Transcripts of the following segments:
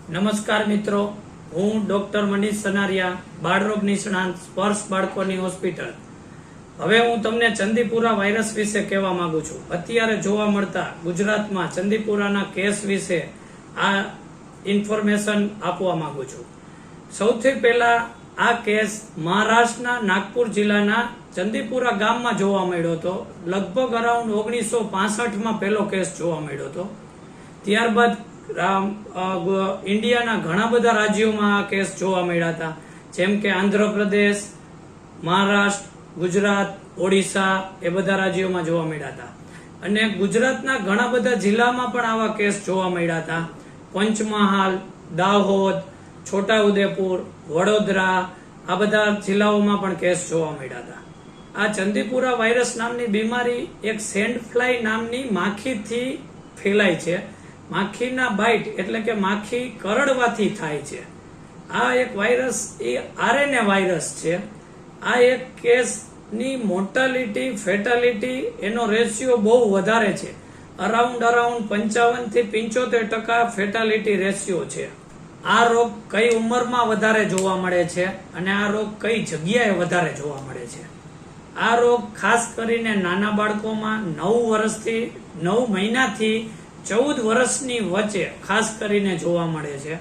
નમસ્કાર મિત્રો, હું ડોક્ટર મનીષ સનારિયા, બાળરોગ નિષ્ણાંત, સ્પર્શ બાળકોની હોસ્પિટલ. હવે હું તમને ચંદીપુરા વાયરસ વિશે કહેવા માંગુ છું. અત્યારે જોવા મળતા ગુજરાતમાં ચંદીપુરાના કેસ વિશે આ ઇન્ફોર્મેશન આપવા માંગુ છું. સૌથી પહેલા આ કેસ મહારાષ્ટ્રના નાગપુર જિલ્લાના ચંદીપુરા ગામમાં જોવા મળ્યો હતો. લગભગ અરાઉન્ડ 1965માં પહેલો કેસ જોવા મળ્યો હતો. ત્યારબાદ ઇન્ડિયાના ઘણા બધા રાજ્યોમાં આ કેસ જોવા મળ્યા હતા, જેમ કે આંધ્રપ્રદેશ, મહારાષ્ટ્ર, ગુજરાત, ઓડિશા એ બધા રાજ્યોમાં જોવા મળ્યા હતા. અને ગુજરાતના ઘણા બધા જિલ્લામાં પણ આવા કેસ જોવા મળ્યા હતા. પંચમહાલ, દાહોદ, છોટાઉદેપુર, વડોદરા આ બધા જિલ્લાઓમાં પણ કેસ જોવા મળ્યા હતા. આ ચંદીપુરા વાયરસ નામની બીમારી એક સેન્ડ ફ્લાય નામની માખીથી ફેલાય છે. માખીના બાઇટ એટલે કે માખી કરડવાથી થાય છે. આ એક વાયરસ એ આરએનએ વાયરસ છે. આ એક કેસની મોર્ટાલિટી, ફેટાલિટી એનો રેશિયો બહુ વધારે છે. અરાઉન્ડ 55 થી 75% ફેટાલિટી રેશિયો છે. આ રોગ કઈ ઉંમરમાં વધારે જોવા મળે છે અને આ રોગ કઈ જગ્યાએ વધારે જોવા મળે છે? આ રોગ ખાસ કરીને નાના બાળકોમાં 9 મહિનાથી 14 વર્ષની વચ્ચે ખાસ કરીને જોવા મળે છે.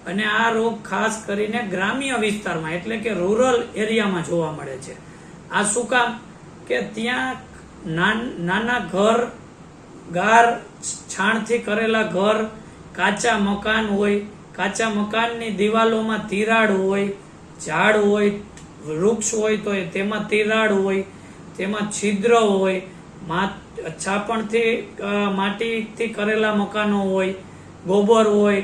અને આ રોગ ખાસ કરીને ગ્રામ્ય વિસ્તારમાં એટલે કે રૂરલ એરિયામાં જોવા મળે છે. આ શું કામ? કે ત્યાં નાના ઘર, ગાર, છાણથી કરેલા ઘર, કાચા મકાન હોય, કાચા મકાનની દિવાલોમાં તિરાડ હોય, ઝાડ હોય, વૃક્ષ હોય તો તેમાં તિરાડ હોય, તેમાં છિદ્ર હોય, છાપણથી માટીથી કરેલા મકાનો હોય, ગોબર હોય,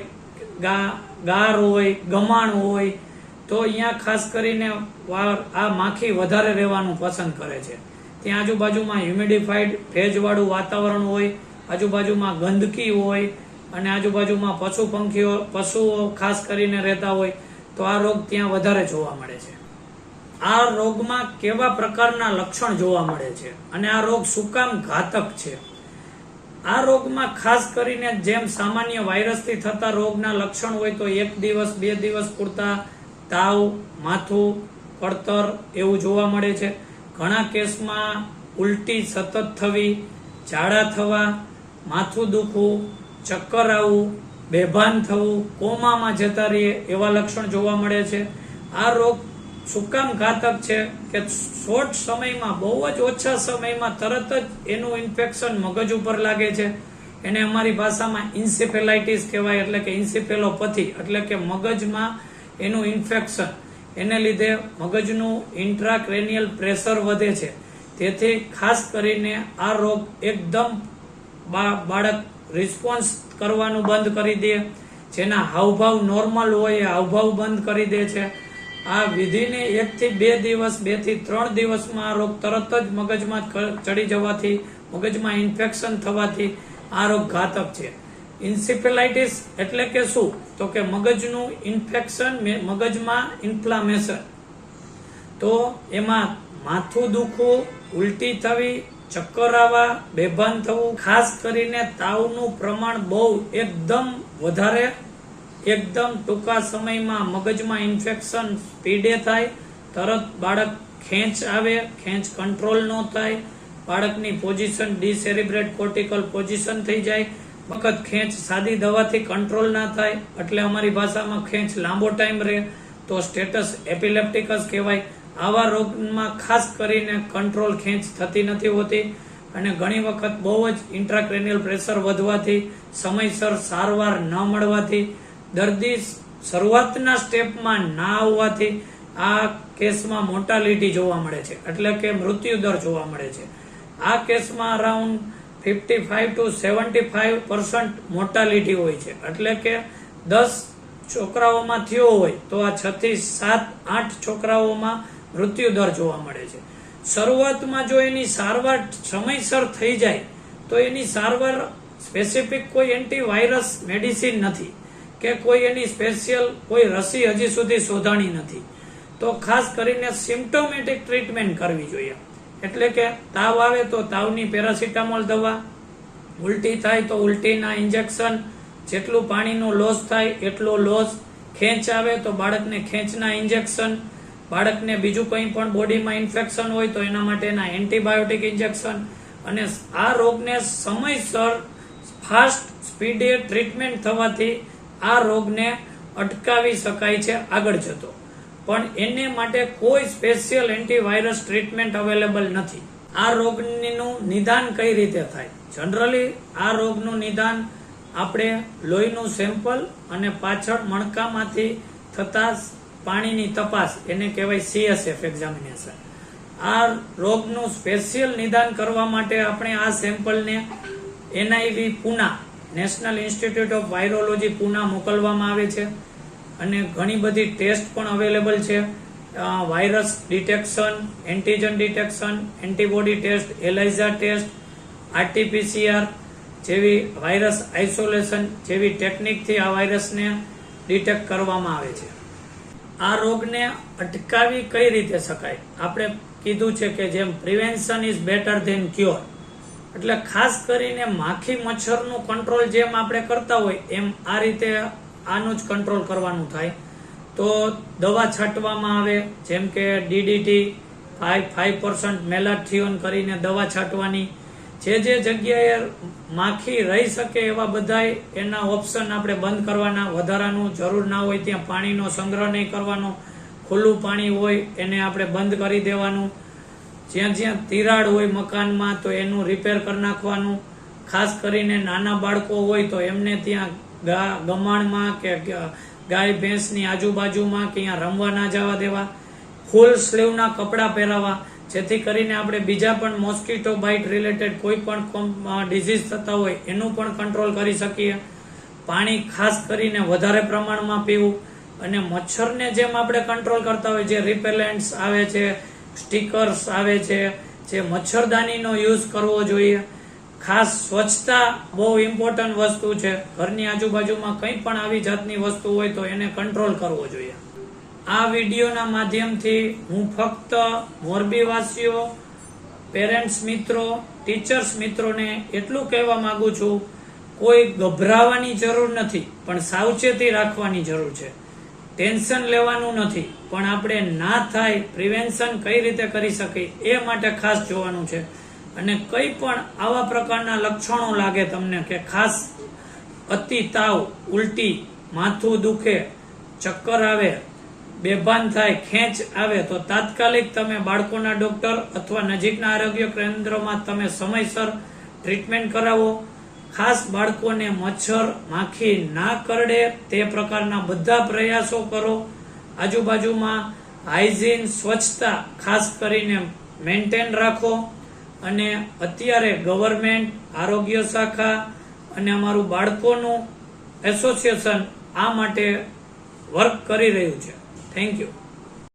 ગાર હોય, ગમાણ હોય, તો અહીંયા ખાસ કરીને આ માખી વધારે રહેવાનું પસંદ કરે છે. ત્યાં આજુબાજુમાં હ્યુમિડિફાઈડ ભેજવાળું વાતાવરણ હોય, આજુબાજુમાં ગંદકી હોય અને આજુબાજુમાં પશુઓ ખાસ કરીને રહેતા હોય, તો આ રોગ ત્યાં વધારે જોવા મળે છે. આ રોગમાં કેવા પ્રકારના લક્ષણ જોવા મળે છે અને આ રોગ શું કામ ઘાતક છે? આ રોગમાં ખાસ કરીને જેમ સામાન્ય વાયરસથી થતા રોગના લક્ષણ હોય તો 1 દિવસ 2 દિવસ પૂરતા તાવ, માથું, કળતર એવું જોવા મળે છે. ઘણા કેસમાં ઉલટી સતત થવી, ઝાડા થવા, માથું દુખવું, ચક્કર આવવું, બેભાન થવું, કોમામાં જતા રહીએ એવા લક્ષણ જોવા મળે છે. આ રોગ શું કામ ઘાતક છે? કે શોર્ટ સમયમાં, બહુ જ ઓછા સમયમાં તરત જ એનું ઇન્ફેક્શન મગજ ઉપર લાગે છે. એને અમારી ભાષામાં ઇન્સેફેલાઇટિસ કહેવાય, એટલે કે ઇન્સેફેલોપથી, એટલે કે મગજમાં એનું ઇન્ફેક્શન. એને લીધે મગજનું ઇન્ટ્રાક્રેનિયલ પ્રેશર વધે છે. તેથી ખાસ કરીને આ રોગ એકદમ બાળક રિસ્પોન્સ કરવાનું બંધ કરી દે, જેના હાવભાવ નોર્મલ હોય એ હાવભાવ બંધ કરી દે છે. આ વિધિને 1 થી 2 દિવસ, 2 થી 3 દિવસમાં આ રોગ તરત જ મગજમાં ચડી જવાથી, મગજમાં ઇન્ફેક્શન થવાથી આ રોગ ઘાતક છે. ઇન્સેફેલાઇટિસ એટલે કે શું? તો કે મગજનું ઇન્ફેક્શન, મગજમાં ઇન્ફ્લામેશન. તો એમાં માથું દુખવું, ઉલટી થવી, ચક્કર આવવા, બેભાન થવું, ખાસ કરીને તાવનું પ્રમાણ બહુ એકદમ વધારે, એકદમ ટૂંકા સમયમાં મગજમાં ઇન્ફેક્શન સ્પીડે થાય, તરત બાળક ખેંચ આવે, ખેંચ કંટ્રોલ ન થાય, બાળકની પોઝિશન ડિસેરિબ્રેટ કોર્ટિકલ પોઝિશન થઈ જાય, વખત ખેંચ સાદી દવાથી કંટ્રોલ ના થાય, એટલે અમારી ભાષામાં ખેંચ લાંબો ટાઈમ રહે તો સ્ટેટસ એપિલેપ્ટિકસ કહેવાય. આવા રોગમાં ખાસ કરીને કંટ્રોલ ખેંચ થતી નથી હોતી અને ઘણી વખત બહુ જ ઇન્ટ્રાક્રેનિયલ પ્રેશર વધવાથી, સમયસર સારવાર ન મળવાથી, દર્દી શરૂઆતના સ્ટેપમાં ના આવવાથી આ કેસમાં મોર્ટાલિટી જોવા મળે છે, એટલે કે મૃત્યુદર જોવા મળે છે. આ કેસમાં અરાઉન્ડ 55 to 75% મોર્ટાલિટી હોય છે, એટલે કે 10 છોકરાઓમાં થયો હોય તો આ 6 થી 7-8 છોકરાઓમાં મૃત્યુદર જોવા મળે છે. શરૂઆતમાં જો એની સારવાર સમયસર થઈ જાય તો એની સારવાર સ્પેસિફિક કોઈ એન્ટીવાયરસ મેડિસિન નથી કે કોઈ એની સ્પેશિયલ કોઈ રસી હજી સુધી શોધાણી નથી. તો ખાસ કરીને સિમ્પ્ટોમેટિક ટ્રીટમેન્ટ કરવી જોઈએ. એટલે કે તાવ આવે તો તાવની પેરાસિટામોલ દવા, ઉલટી થાય તો ઉલટીના ઇન્જેક્શન, જેટલું પાણીનો લોસ થાય એટલો લોસ, ખેંચ આવે તો બાળકને ખેંચના ઇન્જેક્શન, બાળકને બીજું કંઈ પણ બોડીમાં ઇન્ફેક્શન હોય તો એના માટેના એન્ટીબાયોટિક ઇન્જેક્શન, અને આ રોગને સમયસર ફાસ્ટ સ્પીડે ટ્રીટમેન્ટ થવાથી આ રોગને અટકાવી શકાય છે આગળ જતો. પણ એને માટે કોઈ સ્પેશિયલ એન્ટીવાયરસ ટ્રીટમેન્ટ અવેલેબલ નથી. આ રોગનું નિદાન કઈ રીતે થાય? જનરલી આ રોગનું નિદાન આપણે લોહીનું સેમ્પલ અને પાછળ મણકામાંથી થતા પાણીની તપાસ, એને કહેવાય CSF એક્ઝામિનેશન. આ રોગનું સ્પેશિયલ નિદાન કરવા માટે આપણે આ સેમ્પલને NIV Poona, national institute of virology Poona મોકલવામાં આવે છે. અને ઘણી બધી ટેસ્ટ પણ અવેલેબલ છે. Virus detection, antigen detection, antibody test, ELISA test, RT-PCR જેવી વાયરસ આઇસોલેશન જેવી ટેકનિકથી આ વાયરસને ડિટેક્ટ કરવામાં આવે છે. આ રોગને અટકાવી કઈ રીતે શકાય? આપણે કીધું છે કે જેમ prevention is better than cure, એટલે ખાસ કરીને માખી મચ્છરનું કંટ્રોલ જેમ આપણે કરતા હોય એમ આ રીતે આનું જ કંટ્રોલ કરવાનું થાય. તો દવા છાંટવામાં આવે, જેમ કે DDT 5% મેલાથિયોન કરીને દવા છાંટવાની. જે જગ્યાએ માખી રહી શકે એવા બધા એના ઓપ્શન આપણે બંધ કરવાના, વધારાનું જરૂર ના હોય ત્યાં પાણીનો સંગ્રહ નહીં કરવાનો, ખુલ્લું પાણી હોય એને આપણે બંધ કરી દેવાનું. જ્યાં જ્યાં તિરાડ હોય મકાનમાં તો એનું રિપેર કરી નાખવાનું. ખાસ કરીને નાના બાળકો હોય તો એમને ત્યાં ગમાણમાં કે ગાય ભેંસની આજુબાજુમાં કે અહીંયા રમવા ના જવા દેવા. ફૂલ સ્લીવના કપડાં પહેરાવા, જેથી કરીને આપણે બીજા પણ મોસ્કીટો બાઇટ રિલેટેડ કોઈ પણ ડિઝીઝ થતા હોય એનું પણ કંટ્રોલ કરી શકીએ. પાણી ખાસ કરીને વધારે પ્રમાણમાં પીવું, અને મચ્છરને જેમ આપણે કંટ્રોલ કરતા હોય, જે રિપેલેન્ટ્સ આવે છે, સ્ટીકર્સ આવે છે, જે મચ્છરદાનીનો યુઝ કરવો જોઈએ. ખાસ સ્વચ્છતા બહુ ઇમ્પોર્ટન્ટ વસ્તુ છે. ઘરની આજુબાજુમાં કંઈ પણ આવી જાતની વસ્તુ હોય તો એને કંટ્રોલ કરવો જોઈએ. આ વિડીયોના માધ્યમથી હું ફક્ત મોરબીવાસીઓ, પેરેન્ટ્સ મિત્રો, ટીચર્સ મિત્રોને એટલું કહેવા માંગુ છું, કોઈ ગભરાવાની જરૂર નથી, પણ સાવચેતી રાખવાની જરૂર છે. ટેન્શન લેવાનું નથી, પણ આપણે ના થાય પ્રિવેન્શન કઈ રીતે કરી શકીએ એ માટે ખાસ જોવાનું છે. અને કંઈ પણ આવા પ્રકારના લક્ષણો લાગે તમને કે ખાસ અતિ તાવ, ઉલટી, માથું દુખે, ચક્કર આવે, બેભાન થાય, ખેંચ આવે તો તાત્કાલિક તમે બાળકોના ડોક્ટર અથવા નજીકના આરોગ્ય કેન્દ્રમાં તમે સમયસર ટ્રીટમેન્ટ કરાવો. ખાસ બાળકોને મચ્છર માખી ના કરડે તે પ્રકારના બધા પ્રયાસો કરો. આજુબાજુમાં હાઇજીન, સ્વચ્છતા ખાસ કરીને મેન્ટેન રાખો. અને અત્યારે ગવર્મેન્ટ, આરોગ્ય શાખા અને અમારું બાળકોનું એસોસિએશન આ માટે વર્ક કરી રહ્યું છે. Thank you.